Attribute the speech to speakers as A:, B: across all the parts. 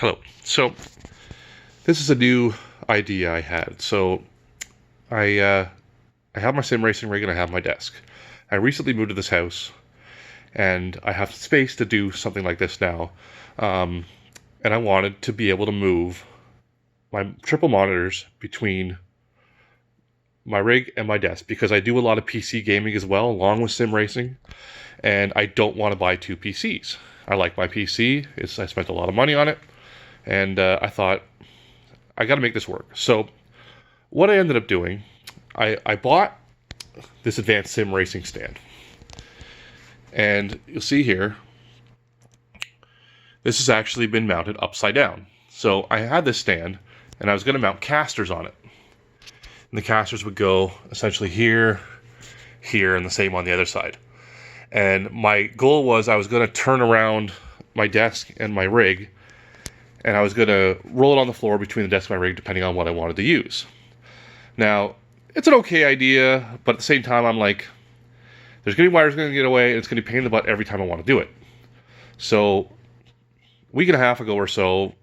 A: Hello. So this is a new idea I had. So I have my sim racing rig and I have my desk. I recently moved to this house and I have space to do something like this now. Um, and I wanted to be able to move my triple monitors between my rig and my desk because I do a lot of PC gaming as well, along with sim racing. And I don't want to buy two PCs. I like my PC. I spent a lot of money on it, and I thought I got to make this work. So what I ended up doing, I bought this advanced sim racing stand, and you'll see here, this has actually been mounted upside down. So I had this stand, and I was going to mount casters on it, and the casters would go essentially here, here, and the same on the other side. And my goal was I was going to turn around my desk and my rig, and I was going to roll it on the floor between the desk and my rig depending on what I wanted to use. Now, it's an okay idea, but at the same time, I'm like, there's going to be wires going to get away, and it's going to be a pain in the butt every time I want to do it. So, a week and a half ago or so,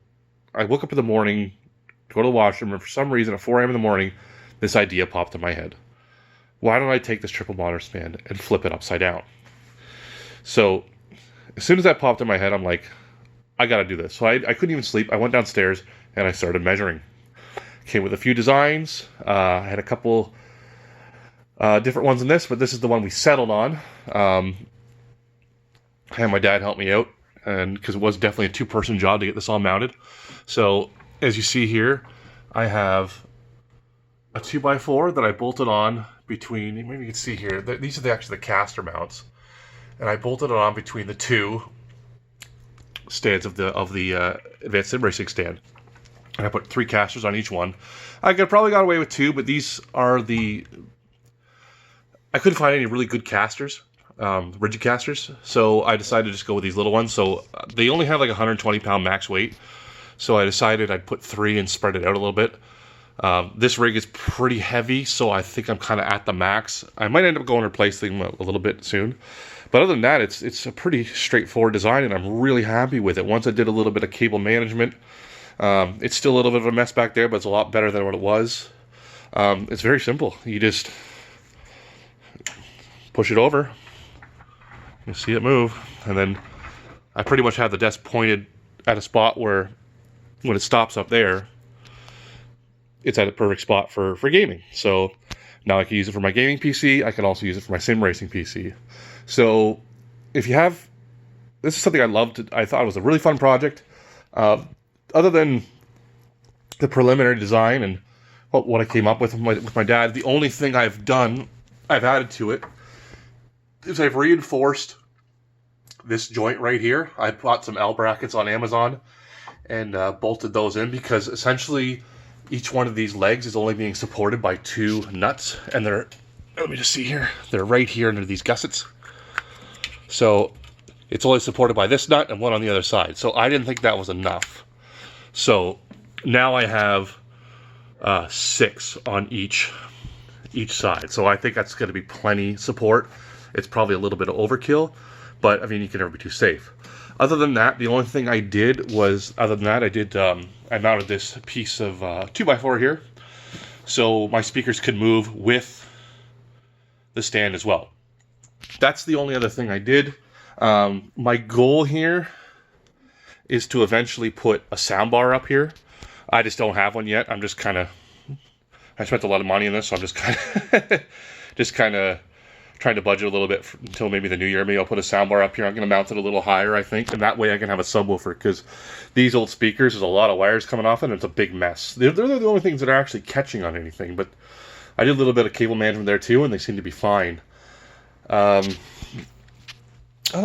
A: I woke up in the morning, go to the washroom, and for some reason at 4 a.m. in the morning, this idea popped in my head. Why don't I take this triple monitor stand and flip it upside down? So, as soon as that popped in my head, I'm like, I gotta do this. So I couldn't even sleep. I went downstairs and I started measuring. Came with a few designs. I had a couple different ones in this, but this is the one we settled on. I had my dad help me out, and because it was definitely a two-person job to get this all mounted. So, as you see here, I have a 2x4 that I bolted on between, maybe you can see here, these are actually the caster mounts. And I bolted it on between the two stands of the advanced sim racing stand. And I put 3 casters on each one. I could probably got away with 2, but these are I couldn't find any really good casters, rigid casters. So I decided to just go with these little ones. So they only have like 120 pound max weight. So I decided I'd put 3 and spread it out a little bit. This rig is pretty heavy, so I think I'm kind of at the max. I might end up going to replace them a little bit soon. But other than that, it's a pretty straightforward design, and I'm really happy with it. Once I did a little bit of cable management, it's still a little bit of a mess back there, but it's a lot better than what it was. It's very simple. You just push it over, you see it move, and then I pretty much have the desk pointed at a spot where when it stops up there, it's at a perfect spot for gaming. So now I can use it for my gaming PC. I can also use it for my sim racing PC. So if you have, this is something I loved. I thought it was a really fun project. Other than the preliminary design and what I came up with my dad, the only thing I've added to it, is I've reinforced this joint right here. I bought some L brackets on Amazon and bolted those in because essentially each one of these legs is only being supported by 2 nuts, and let me just see here, they're right here under these gussets. So it's only supported by this nut and one on the other side. So I didn't think that was enough. So now I have 6 on each side. So I think that's going to be plenty support. It's probably a little bit of overkill, but I mean, you can never be too safe. Other than that, the only thing I did was, I mounted this piece of 2x4 here, so my speakers could move with the stand as well. That's the only other thing I did. My goal here is to eventually put a soundbar up here. I just don't have one yet. I spent a lot of money on this, so I'm just kind of trying to budget a little bit until maybe the new year. Maybe I'll put a soundbar up here. I'm going to mount it a little higher, I think, and that way I can have a subwoofer, because these old speakers, there's a lot of wires coming off, and it's a big mess. They're the only things that are actually catching on anything, but I did a little bit of cable management there too, and they seem to be fine. Other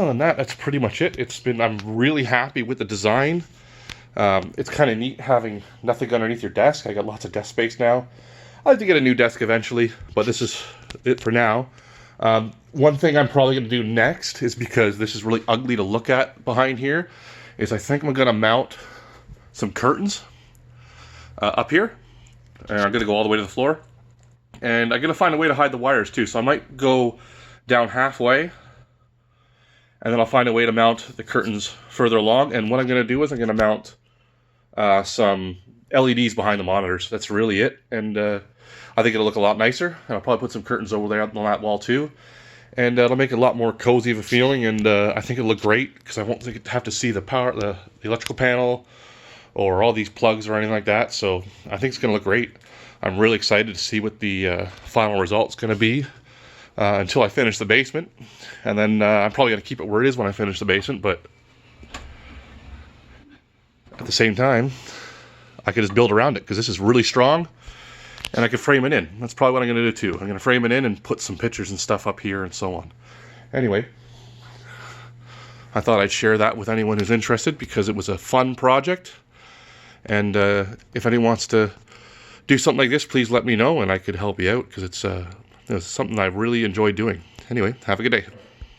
A: than that, that's pretty much it. I'm really happy with the design. It's kind of neat having nothing underneath your desk. I got lots of desk space now. I'd like to get a new desk eventually, but this is it for now. One thing I'm probably going to do next is, because this is really ugly to look at behind here, is I think I'm going to mount some curtains up here, and I'm going to go all the way to the floor, and I'm going to find a way to hide the wires too. So I might go down halfway, and then I'll find a way to mount the curtains further along. And what I'm going to do is I'm going to mount some LEDs behind the monitors. That's really it. And I think it'll look a lot nicer. And I'll probably put some curtains over there on that wall too. And it'll make it a lot more cozy of a feeling. And I think it'll look great because I won't have to see the power, the electrical panel, or all these plugs or anything like that. So I think it's going to look great. I'm really excited to see what the final result's going to be until I finish the basement. And then I'm probably going to keep it where it is when I finish the basement. But at the same time, I could just build around it because this is really strong. And I could frame it in. That's probably what I'm going to do too. I'm going to frame it in and put some pictures and stuff up here and so on. Anyway, I thought I'd share that with anyone who's interested because it was a fun project. And if anyone wants to do something like this, please let me know and I could help you out because it's something I really enjoy doing. Anyway, have a good day.